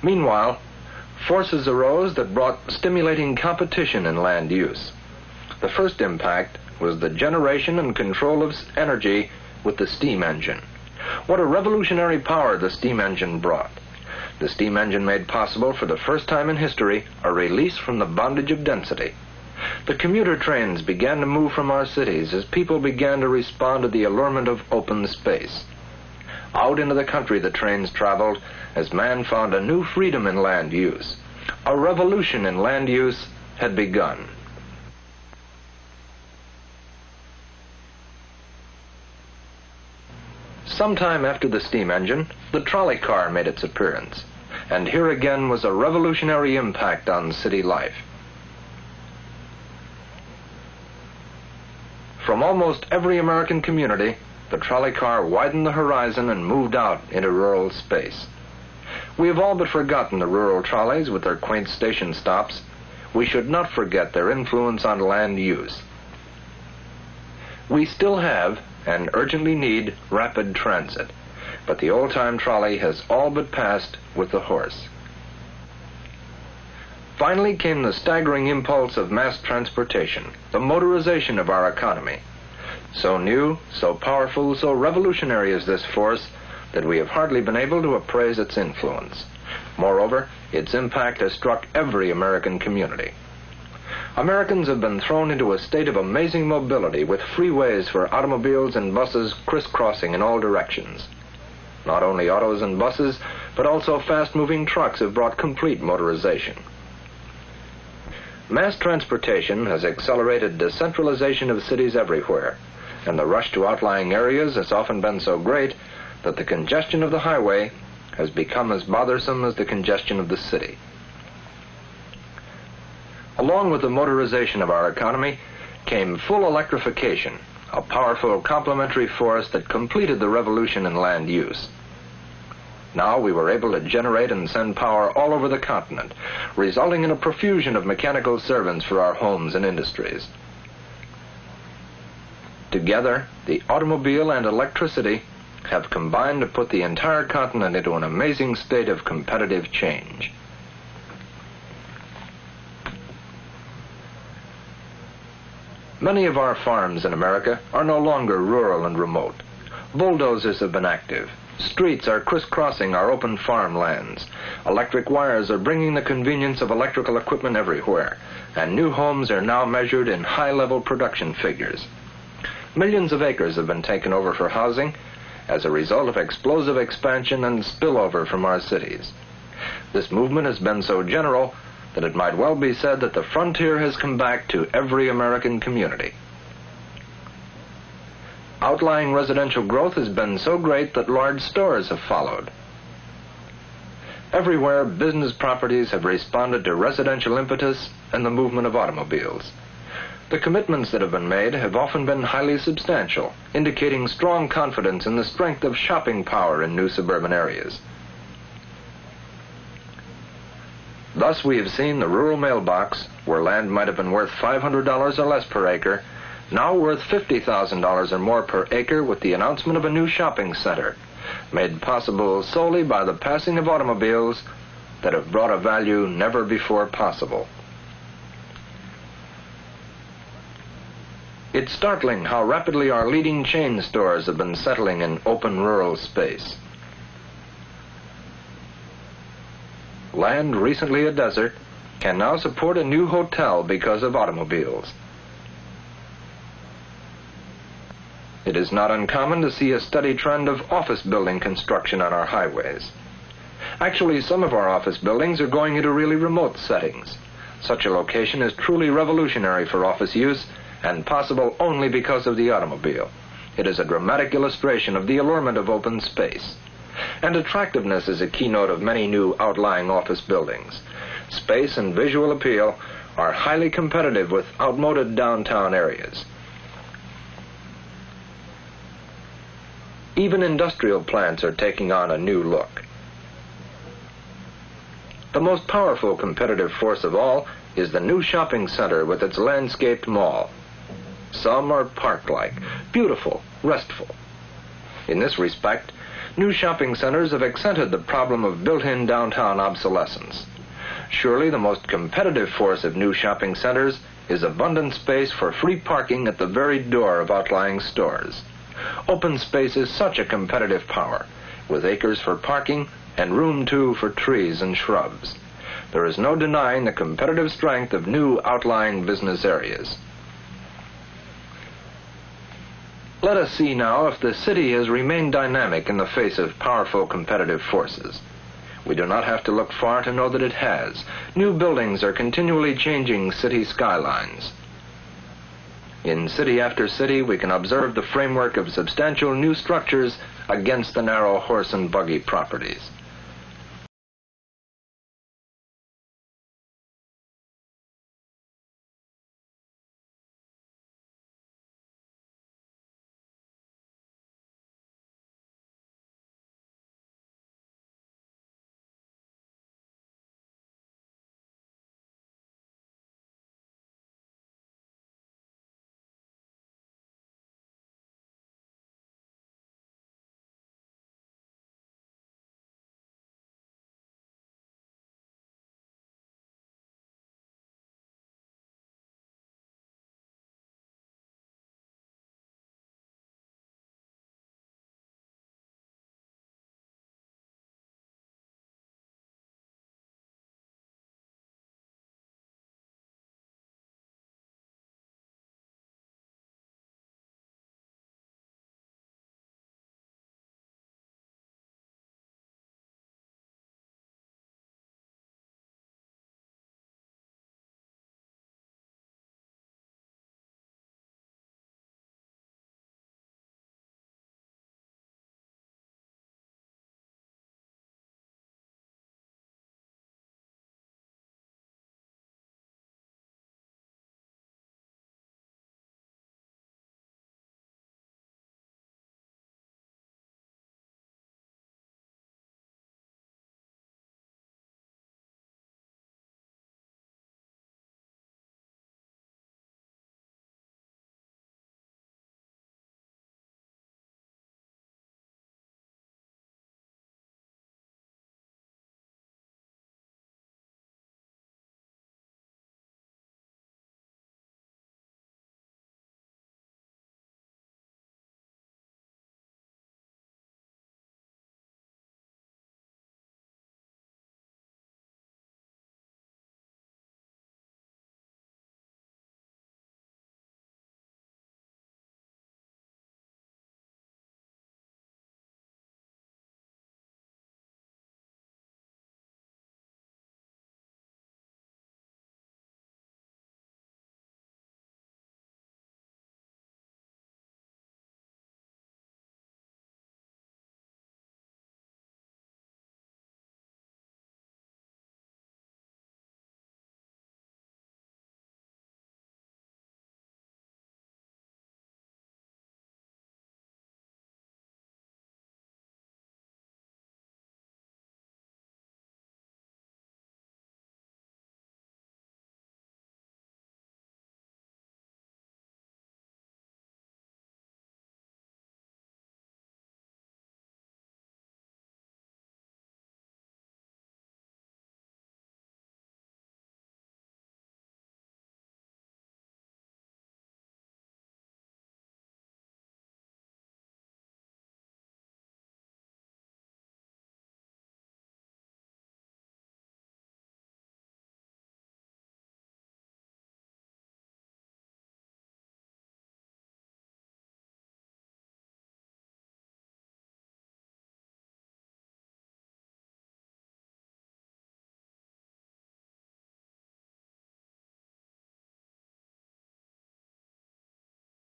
Meanwhile, forces arose that brought stimulating competition in land use. The first impact was the generation and control of energy with the steam engine. What a revolutionary power the steam engine brought. The steam engine made possible for the first time in history a release from the bondage of density. The commuter trains began to move from our cities as people began to respond to the allurement of open space. Out into the country the trains traveled as man found a new freedom in land use. A revolution in land use had begun. Sometime after the steam engine, the trolley car made its appearance, and here again was a revolutionary impact on city life. From almost every American community, the trolley car widened the horizon and moved out into rural space. We have all but forgotten the rural trolleys with their quaint station stops. We should not forget their influence on land use. We still have and urgently need rapid transit, but the old-time trolley has all but passed with the horse. Finally came the staggering impulse of mass transportation, the motorization of our economy. So new, so powerful, so revolutionary is this force that we have hardly been able to appraise its influence. Moreover, its impact has struck every American community. Americans have been thrown into a state of amazing mobility with freeways for automobiles and buses crisscrossing in all directions. Not only autos and buses, but also fast-moving trucks have brought complete motorization. Mass transportation has accelerated decentralization of cities everywhere, and the rush to outlying areas has often been so great that the congestion of the highway has become as bothersome as the congestion of the city. Along with the motorization of our economy came full electrification, a powerful complementary force that completed the revolution in land use. Now we were able to generate and send power all over the continent, resulting in a profusion of mechanical servants for our homes and industries. Together, the automobile and electricity have combined to put the entire continent into an amazing state of competitive change. Many of our farms in America are no longer rural and remote. Bulldozers have been active. Streets are crisscrossing our open farmlands. Electric wires are bringing the convenience of electrical equipment everywhere, and new homes are now measured in high-level production figures. Millions of acres have been taken over for housing as a result of explosive expansion and spillover from our cities. This movement has been so general that it might well be said that the frontier has come back to every American community. Outlying residential growth has been so great that large stores have followed. Everywhere, business properties have responded to residential impetus and the movement of automobiles. The commitments that have been made have often been highly substantial, indicating strong confidence in the strength of shopping power in new suburban areas. Thus, we have seen the rural mailbox, where land might have been worth $500 or less per acre, now worth $50,000 or more per acre with the announcement of a new shopping center, made possible solely by the passing of automobiles that have brought a value never before possible. It's startling how rapidly our leading chain stores have been settling in open rural space. Land recently a desert can now support a new hotel because of automobiles. It is not uncommon to see a steady trend of office building construction on our highways. Actually, some of our office buildings are going into really remote settings. Such a location is truly revolutionary for office use and possible only because of the automobile. It is a dramatic illustration of the allurement of open space. And attractiveness is a keynote of many new outlying office buildings. Space and visual appeal are highly competitive with outmoded downtown areas. Even industrial plants are taking on a new look. The most powerful competitive force of all is the new shopping center with its landscaped mall. Some are park-like, beautiful, restful. In this respect, new shopping centers have accented the problem of built-in downtown obsolescence. Surely the most competitive force of new shopping centers is abundant space for free parking at the very door of outlying stores. Open space is such a competitive power, with acres for parking and room too for trees and shrubs. There is no denying the competitive strength of new outlying business areas. Let us see now if the city has remained dynamic in the face of powerful competitive forces. We do not have to look far to know that it has. New buildings are continually changing city skylines. In city after city, we can observe the framework of substantial new structures against the narrow horse and buggy properties.